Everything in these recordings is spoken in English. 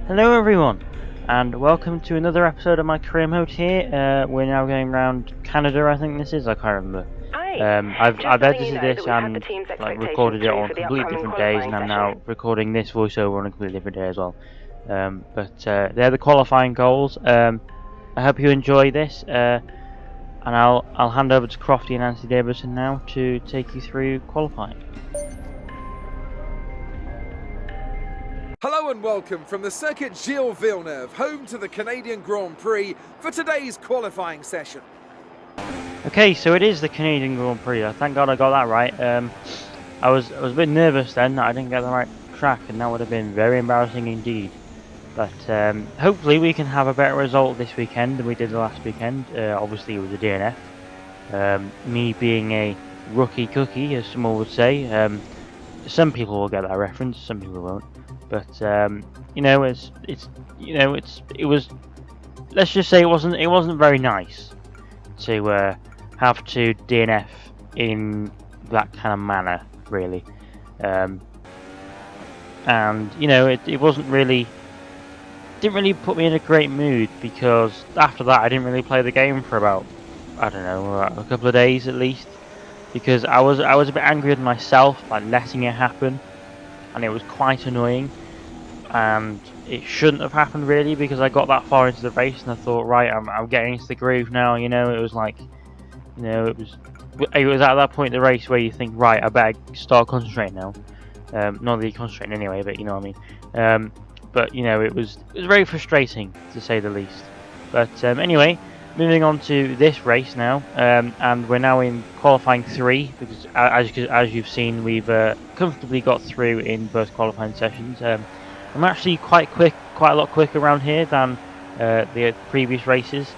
Hello everyone, and welcome to another episode of my career mode here. We're now going around Canada, I think this is, I can't remember. I've edited this and recorded it on completely different days, and I'm now recording this voiceover on a completely different day as well. They're the qualifying goals. I hope you enjoy this, and I'll hand over to Crofty and Nancy Davidson now to take you through qualifying. Hello and welcome from the Circuit Gilles Villeneuve, home to the Canadian Grand Prix, for today's qualifying session. Okay, so it is the Canadian Grand Prix. Thank God I got that right. I was a bit nervous then that I didn't get the right track, and that would have been very embarrassing indeed. But hopefully we can have a better result this weekend than we did the last weekend. Obviously it was a DNF. Me being a rookie cookie, as someone would say. Some people will get that reference, some people won't. But it was. Let's just say it wasn't very nice to have to DNF in that kind of manner, really. And it wasn't really. Didn't really put me in a great mood, because after that I didn't really play the game for about, I don't know, a couple of days at least, because I was a bit angry with myself, like letting it happen, and it was quite annoying. And it shouldn't have happened really, because I got that far into the race and I thought, right, I'm getting into the groove now. It was like, it was at that point in the race where you think, right, I better start concentrating now. Not that you're concentrating anyway, but you know what I mean. It was very frustrating, to say the least. But anyway, moving on to this race now, and we're now in qualifying 3, because as you've seen, we've comfortably got through in both qualifying sessions. I'm actually quite a lot quicker around here than the previous races.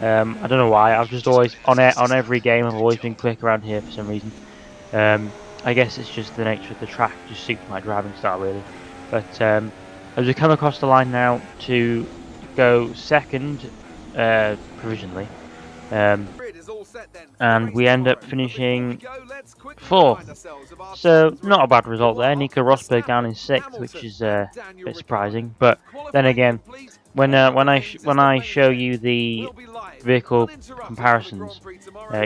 I don't know why. I've just always on every game I've always been quick around here for some reason. I guess it's just the nature of the track, just suits my driving style really. But as we come across the line now to go second, provisionally, and we end up finishing 4th. So not a bad result there. Nico Rosberg down in 6th, which is a bit surprising. But then again, when I show you the vehicle comparisons,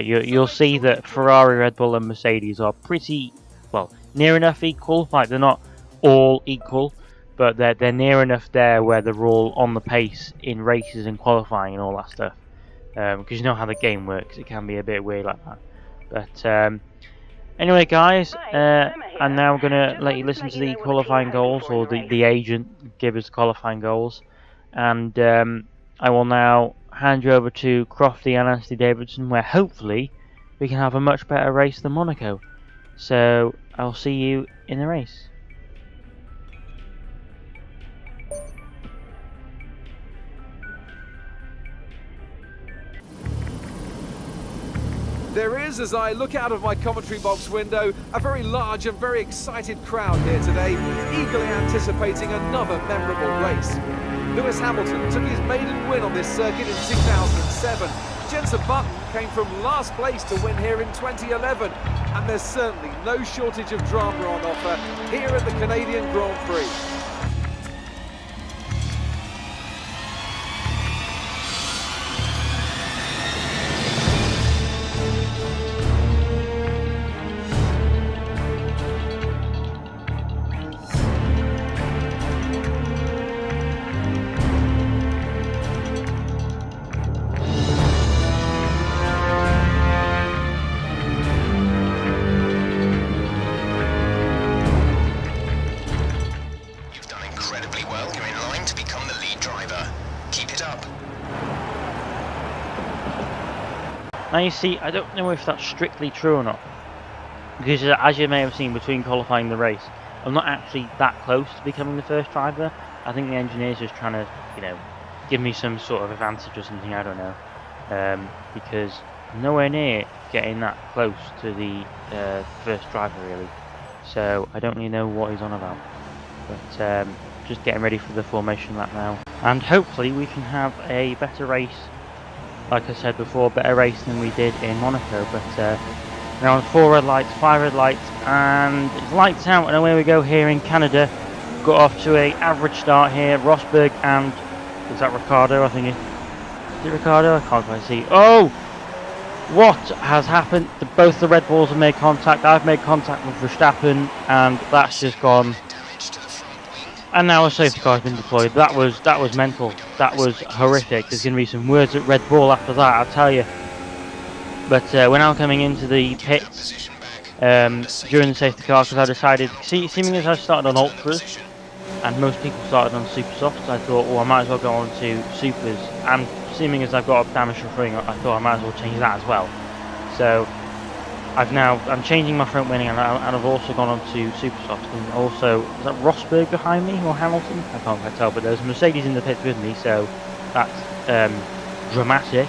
you'll see that Ferrari, Red Bull, and Mercedes are pretty near enough equal. Like, they're not all equal, but they're near enough there where they're all on the pace in races and qualifying and all that stuff. Because you know how the game works, it can be a bit weird like that. But anyway, guys, I'm now going to let you listen to the qualifying goals, or the agent give us the qualifying goals. And I will now hand you over to Crofty and Nancy Davidson, where hopefully we can have a much better race than Monaco. So I'll see you in the race. There is, as I look out of my commentary box window, a very large and very excited crowd here today, eagerly anticipating another memorable race. Lewis Hamilton took his maiden win on this circuit in 2007. Jenson Button came from last place to win here in 2011. And there's certainly no shortage of drama on offer here at the Canadian Grand Prix. Now you see, I don't know if that's strictly true or not, because as you may have seen between qualifying the race, I'm not actually that close to becoming the first driver. I think the engineer's just trying to, give me some sort of advantage or something, I don't know, because I'm nowhere near getting that close to the first driver really, so I don't really know what he's on about. But just getting ready for the formation lap now, and hopefully we can have a better race. Like I said before, better race than we did in Monaco. But we're on 4 red lights, 5 red lights, and it's lights out, and away we go here in Canada. got off to a average start here. Rosberg and is that Ricardo? I think is it Ricardo? I can't quite see. Oh, what has happened? Both the Red Bulls have made contact. I've made contact with Verstappen, and that's just gone. And now a safety car has been deployed. That was mental. That was horrific. There's going to be some words at Red Bull after that, I'll tell you. But we're now coming into the pits during the safety car because I decided, seeming as I started on ultras and most people started on super softs, I thought, well, I might as well go on to supers. And seeming as I've got a damage front wing, I thought I might as well change that as well. So I'm changing my front wing, and I've also gone on to super softs. And also, is that Rosberg behind me or Hamilton? I can't quite tell, but there's a Mercedes in the pits with me, so that's dramatic.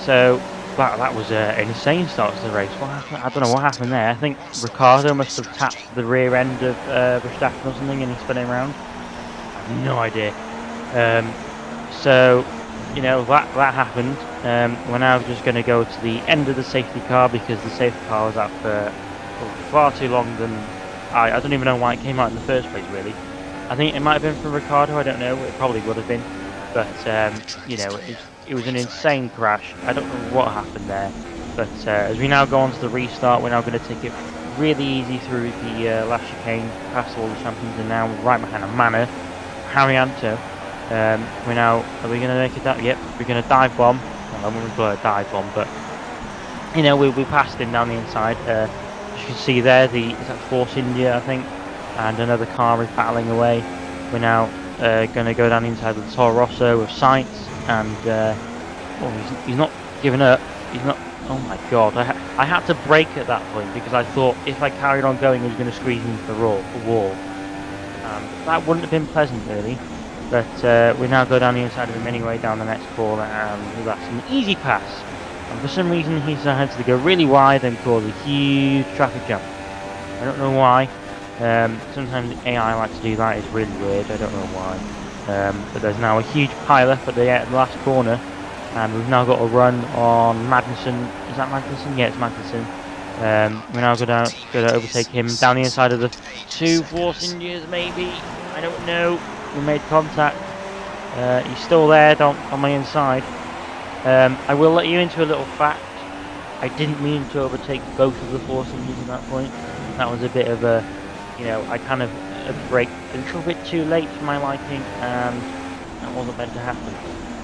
So that was an insane start to the race. What happened? I don't know what happened there. I think Ricardo must have tapped the rear end of Verstappen or something, and he's spinning around. I have no idea. So you know that happened. We're now just going to go to the end of the safety car because the safety car was up for far too long than I don't even know why it came out in the first place. Really, I think it might have been from Ricardo. I don't know. It probably would have been, but you know, it was an insane crash. I don't know what happened there, but as we now go on to the restart, we're now going to take it really easy through the last chicane, past all the champions, and now right behind a Manor, Harrianto. Are we going to make it that? Yep, we're going to dive bomb. Well, I wouldn't call it a dive bomb, but you know, we passed him down the inside. As you can see there, is that Force India, I think, and another car is battling away. We're now going to go down the inside of the Toro Rosso with Sainz, and he's not giving up. He's not. Oh my God! I had to brake at that point because I thought if I carried on going, he was going to squeeze into the wall. That wouldn't have been pleasant, really. But we now go down the inside of him anyway, down the next corner, and that's an easy pass. And for some reason, he decides to go really wide and cause a huge traffic jam. I don't know why. Sometimes AI likes to do that. It's really weird. I don't know why. But there's now a huge pile up at the last corner, and we've now got a run on Magnussen. Is that Magnussen? Yeah, it's Magnussen. We now go to overtake him down the inside of the two Force Indias, maybe. I don't know. We made contact. He's still there on my inside. I will let you into a little fact. I didn't mean to overtake both of the Force Indians at that point. That was a bit of a, you know, I kind of braked a little bit too late for my liking, and that wasn't meant to happen.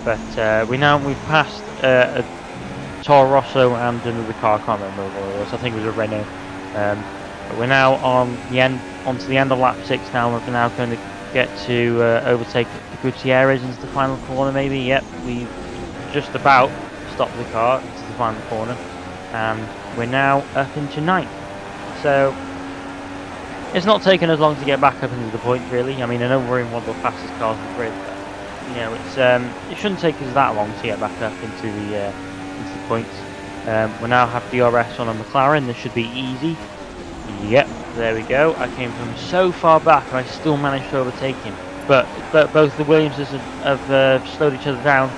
But we've passed a Toro Rosso and another car. I can't remember what it was. I think it was a Renault. But we're now onto the end of lap 6 now. We're now going to get to overtake the Gutierrez into the final corner, maybe. Yep, we've just about stopped the car into the final corner, and we're now up into 9th. So it's not taken as long to get back up into the points, really. I mean, I know we're in one of the fastest cars in the grid, but you know, it shouldn't take us that long to get back up into the points. We now have DRS on a McLaren. This should be easy. Yep, there we go. I came from so far back and I still managed to overtake him. But both the Williamses have slowed each other down,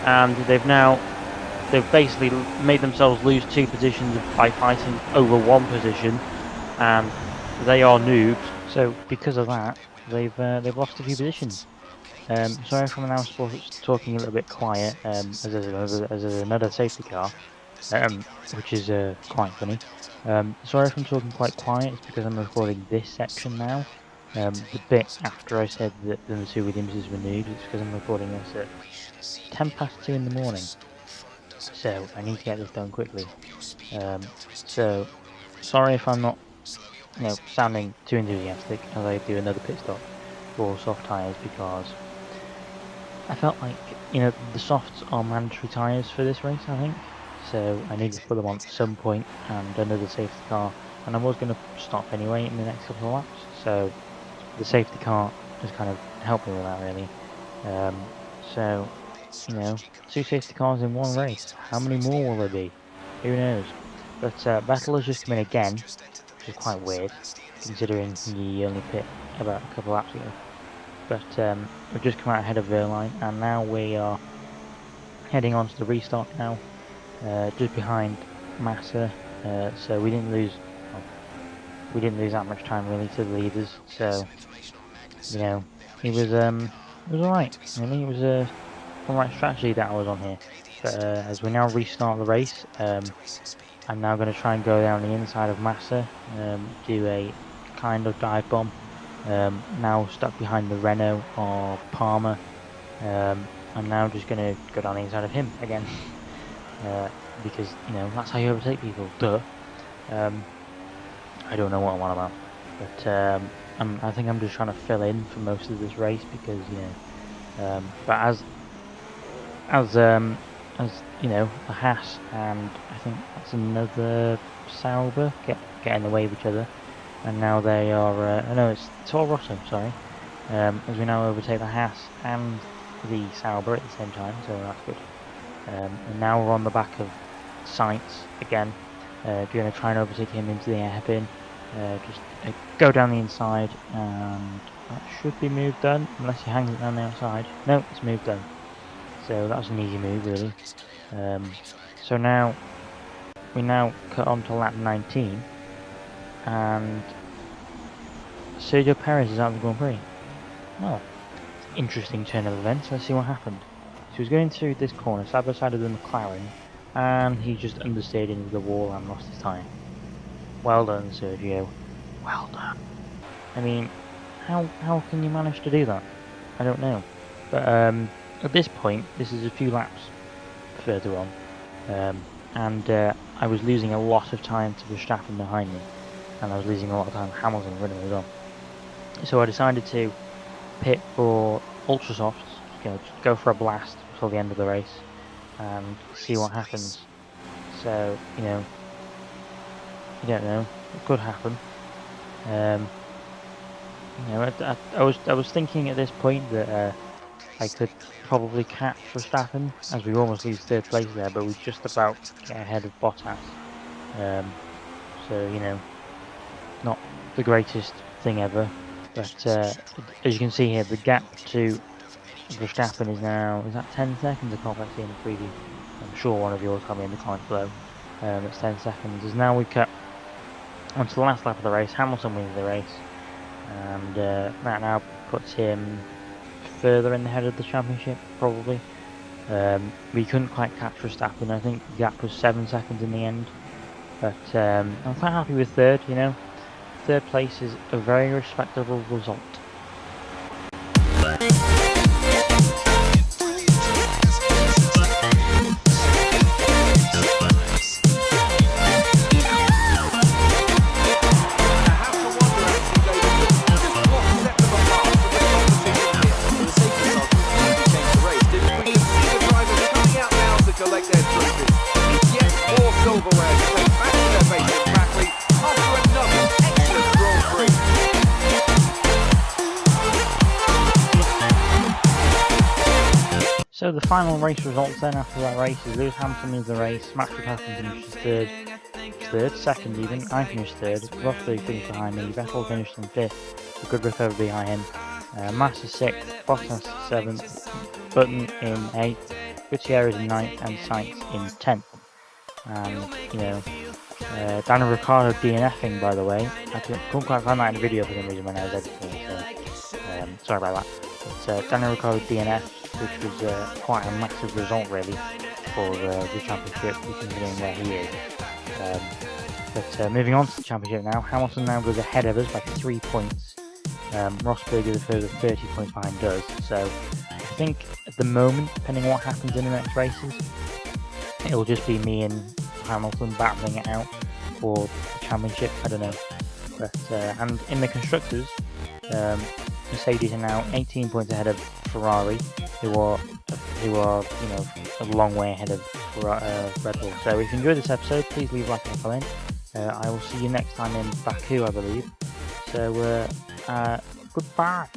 and they've basically made themselves lose 2 positions by fighting over 1 position, and they are noobs. So because of that, they've lost a few positions. Sorry if I'm now talking a little bit quiet, as there's another safety car, which is quite funny. Sorry if I'm talking quite quiet. It's because I'm recording this section now. The bit after I said that the 2 Williamses were noobs, it's because I'm recording this at 10 past 2 in the morning. So I need to get this done quickly. So sorry if I'm not, sounding too enthusiastic as I do another pit stop for soft tyres, because I felt like, the softs are mandatory tyres for this race, I think. So I needed to put them on at some point, and another safety car, and I was going to stop anyway in the next couple of laps. So the safety car has kind of helped me with that, really. So 2 safety cars in 1 race. How many more will there be? Who knows? But Vettel has just come in again, which is quite weird, considering he only pit about a couple laps ago. But we've just come out ahead of Verline, and now we are heading on to the restart now, just behind Massa. So we didn't lose. we didn't lose that much time really to the leaders. So it was alright. Really, it was the right strategy that I was on here. But as we now restart the race, I'm now going to try and go down the inside of Massa, do a kind of dive bomb. Now stuck behind the Renault or Palmer. I'm now just going to go down the inside of him again. Because, that's how you overtake people. Duh. I don't know what I'm on about. But I think I'm just trying to fill in for most of this race because, but as the Haas and I think that's another Sauber get in the way of each other, and now they are. No, it's Toro Rosso. Sorry. As we now overtake the Haas and the Sauber at the same time, so that's good. And now we're on the back of Sainz again. Going to try and overtake him into the hairpin. Just go down the inside, and that should be move done, unless he hangs it down the outside. No, it's move done. So that was an easy move, really. So now we cut on to lap 19, and Sergio Perez is out of the Grand Prix. Well, interesting turn of events. Let's see what happened. So he was going through this corner, side by side of the McLaren, and he just understeered into the wall and lost his tyre. Well done, Sergio. Well done. I mean, how can you manage to do that? I don't know. But at this point, this is a few laps further on, and I was losing a lot of time to Verstappen behind me, and I was losing a lot of time to Hamilton running as well. So I decided to pit for ultra softs, go for a blast before the end of the race, and see what happens. So you don't know, it could happen. I was thinking at this point that I could probably catch Verstappen, as we almost lose third place there, but we just about get ahead of Bottas. So not the greatest thing ever, but as you can see here, the gap to Verstappen is now, is that 10 seconds? I can't quite see in the preview. I'm sure one of yours will be in the comments below. It's 10 seconds. As now we cut onto the last lap of the race, Hamilton wins the race, and that now puts him further in the head of the championship, probably. We couldn't quite catch Verstappen. I think the gap was 7 seconds in the end, but I'm quite happy with third. Third place is a very respectable result. So the final race results then after that race is Lewis Hamilton wins the race, Max Verstappen finishes second even, I finished third, Rosberg finished behind me, Vettel finished in fifth, a good recovery behind him, Massa 6th, Bottas 7th, Button in 8th, Gutierrez in 9th, and Sainz in 10th. And, Daniel Ricciardo DNFing, by the way. I couldn't quite find that in the video for some reason when I was editing, so sorry about that. But Daniel Ricciardo DNF, which was quite a massive result really for the championship, considering where he is. But moving on to the championship now, Hamilton now goes ahead of us by 3 points. Rosberg is a further 30 points behind us. So I think at the moment, depending on what happens in the next races, it'll just be me and Hamilton battling it out for the championship. I don't know. But and in the constructors, Mercedes are now 18 points ahead of Ferrari, who are a long way ahead of Red Bull. So if you enjoyed this episode, please leave a like and a comment. I will see you next time in Baku, I believe. So goodbye.